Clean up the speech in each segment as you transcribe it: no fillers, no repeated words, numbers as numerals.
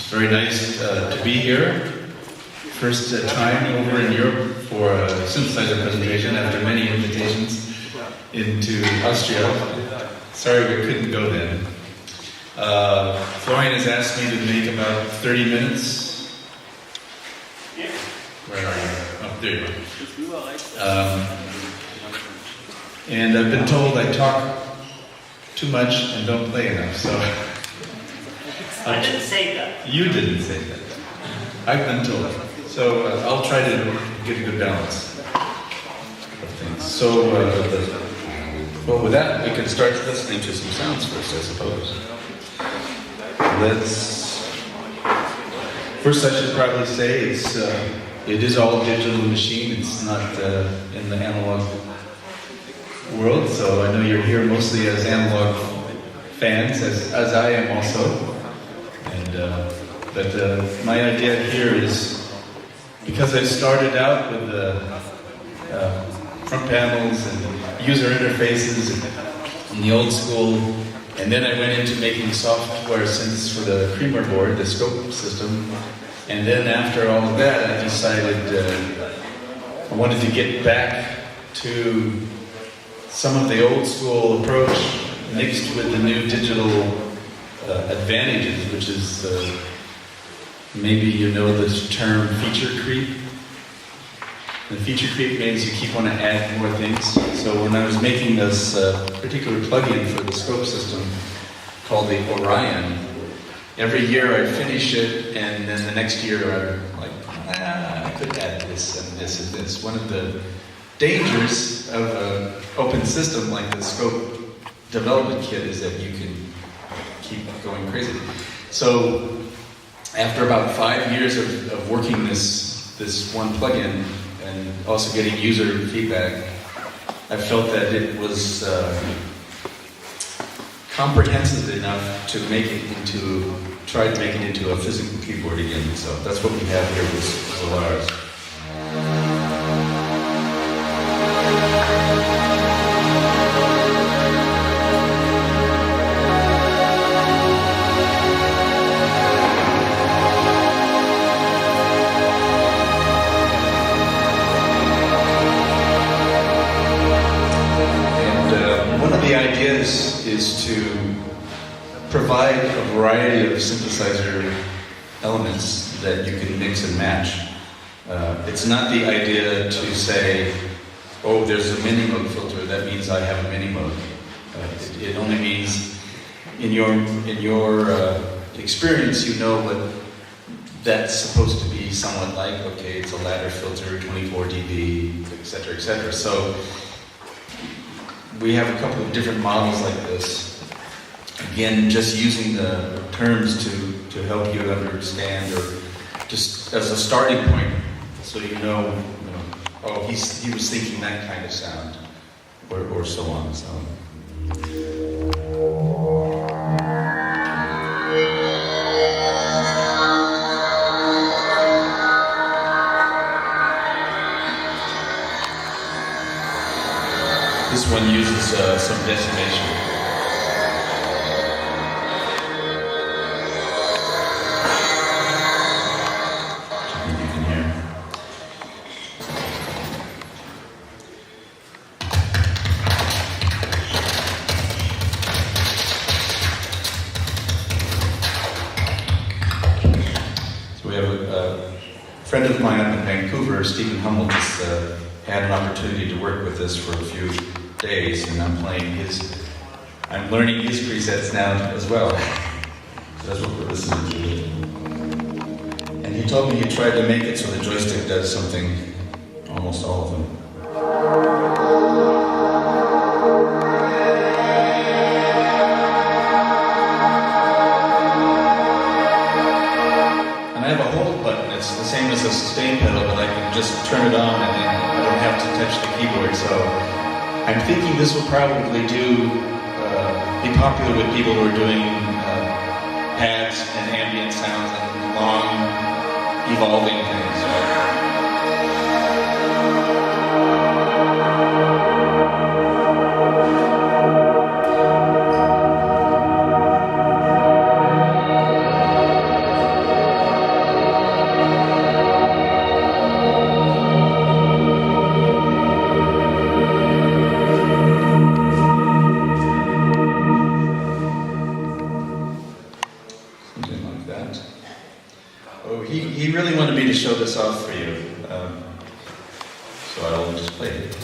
very nice to be here. First time over in Europe for a synthesizer presentation after many invitations into Austria. Sorry we couldn't go then. Florian has asked me to make about 30 minutes. Where are you? Oh, there you are. And I've been told I talk too much and don't play enough, so... I didn't say that. You didn't say that. I've been told. So I'll try to get a good balance of things. So, well, with that, we can start listening to some sounds first, I suppose. First I should probably say it is all digital machine. It's not in the analog world, so I know you're here mostly as analog fans, as I am also. But my idea here is, because I started out with the front panels and user interfaces in the old school, and then I went into making software synths for the Creamer board, the scope system, and then after all of that I decided I wanted to get back to some of the old school approach mixed with the new digital advantages, which is maybe you know this term feature creep. The feature creep means you keep wanting to add more things. So when I was making this particular plugin for the scope system called the Orion, every year I'd finish it, and then the next year I'm like, I could add this and this and this. One of the dangers of an open system like the scope development kit is that you can keep going crazy. So after about 5 years of working this one plugin and also getting user feedback, I felt that it was comprehensive enough to try to make it into a physical keyboard again. So that's what we have here with Solaris. The idea is to provide a variety of synthesizer elements that you can mix and match. It's not the idea to say, oh, there's a mini mode filter, that means I have a mini mode. It only means in your experience you know what that's supposed to be somewhat like. Okay, it's a ladder filter, 24 dB, etc., etc. So we have a couple of different models like this. Again, just using the terms to help you understand, or just as a starting point, so you know oh, he was thinking that kind of sound, or so on. So. This one uses some decimation. Which I think you can hear. So we have a friend of mine up in Vancouver, Stephen Hummel, just had an opportunity to work with this for a few days, and I'm learning his presets now as well. So that's what we're listening to. And he told me he tried to make it so the joystick does something, almost all of them. And I have a hold button. It's the same as a sustain pedal, but I can just turn it on and then I don't have to touch the keyboard. So I'm thinking this will probably be popular with people who are doing pads and ambient sounds and long, evolving things. he really wanted me to show this off for you. So I'll just play it.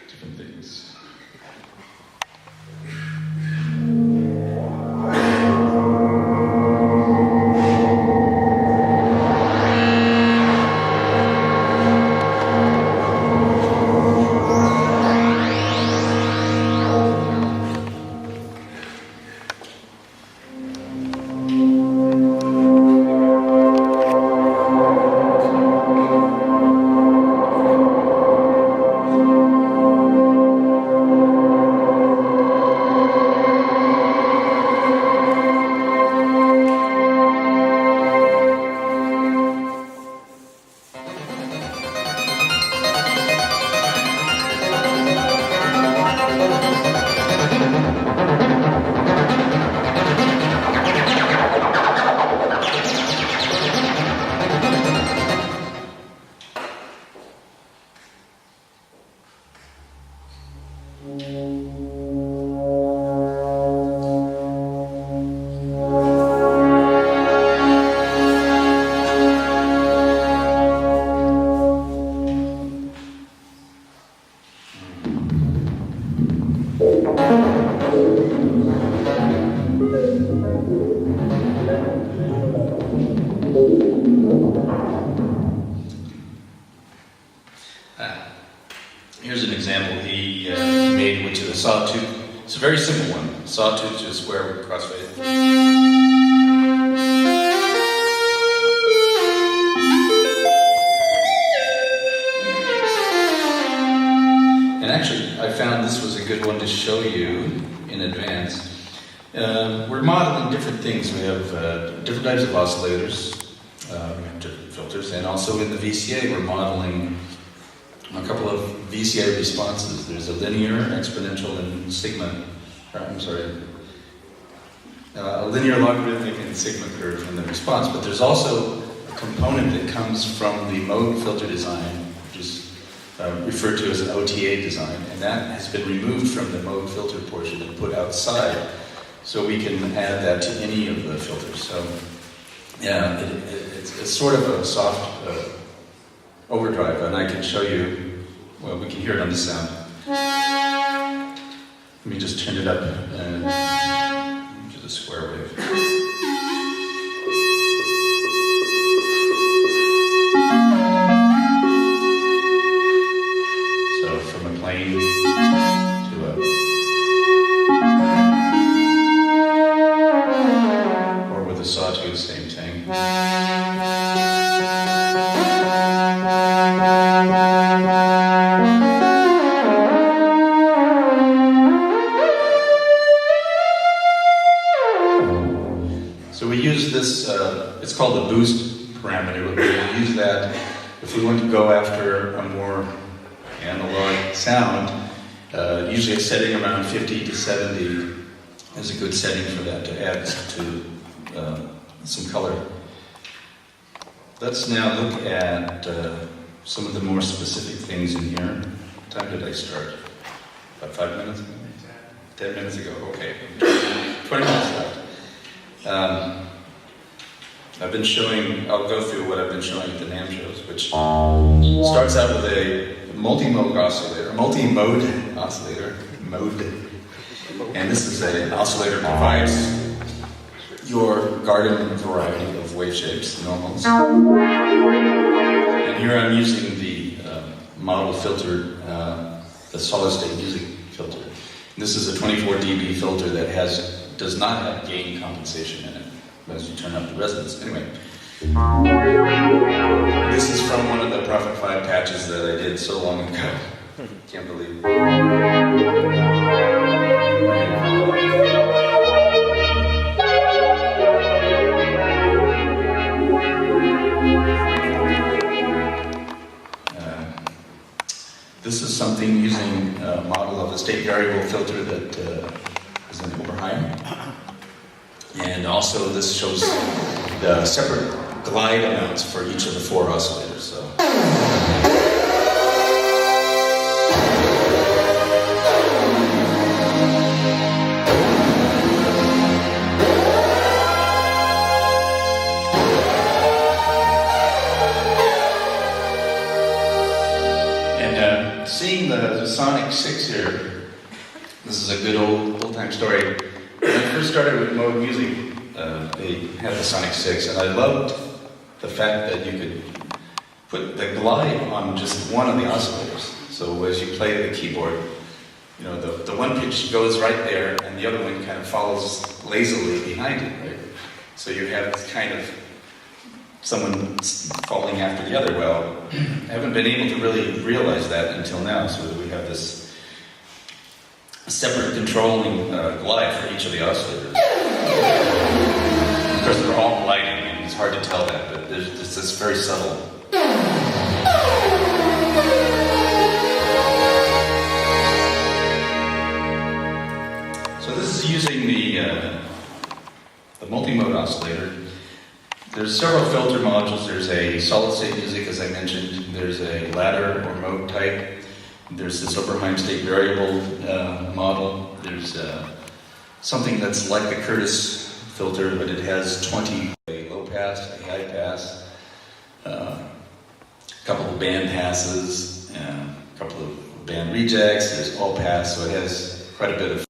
Different things. Here's an example he made, which is a sawtooth. It's a very simple one. Sawtooth to a square crossfade. And actually, I found this was a good one to show you in advance. We're modeling different things. We have different types of oscillators, we have different filters, and also in the VCA we're modeling a couple of VCA responses. There's a linear, exponential, and sigma. A linear, logarithmic, and sigma curve from the response. But there's also a component that comes from the mode filter design, which is referred to as an OTA design, and that has been removed from the mode filter portion and put outside, so we can add that to any of the filters. So, yeah, it's sort of a soft overdrive, and I can show you, well, we can hear it on the sound. Let me just turn it up to the square wave. So from a plane to a, or with a sawtooth, same thing. So we use this, it's called the boost parameter. We use that if we want to go after a more analog sound. Usually a setting around 50 to 70 is a good setting for that to add to some color. Let's now look at some of the more specific things in here. What time did I start? About 5 minutes? 10 minutes ago, okay. 20 minutes left. I've been showing, I'll go through what I've been showing at the NAMM shows, which starts out with a multi-mode oscillator, and this is an oscillator that provides your garden variety of wave shapes, normals. And here I'm using the model filter, the solid state music filter. And this is a 24 dB filter that does not have gain compensation in it as you turn up the resonance. Anyway, this is from one of the Prophet 5 patches that I did so long ago. Can't believe it. This is something using a model of a state variable filter that is in Oberheim. And also this shows the separate glide amounts for each of the 4 oscillators. So Sonic 6 here. This is a good old-time story. When I first started with Mode Music, they had the Sonic 6, and I loved the fact that you could put the glide on just one of the oscillators. So as you play the keyboard, you know, the one pitch goes right there, and the other one kind of follows lazily behind it, right? So you have this kind of someone falling after the other. Well, I haven't been able to really realize that until now, so that we have this separate controlling glide for each of the oscillators. Of course, they're all gliding, and it's hard to tell that, but there's this very subtle. So this is using the multi-mode oscillator. There's several filter modules. There's a solid-state music, as I mentioned. There's a ladder or mode type. There's this Oberheim state variable model. There's something that's like the Curtis filter, but it has 20, a low pass, a high pass, a couple of band passes, a couple of band rejects. There's all pass, so it has quite a bit of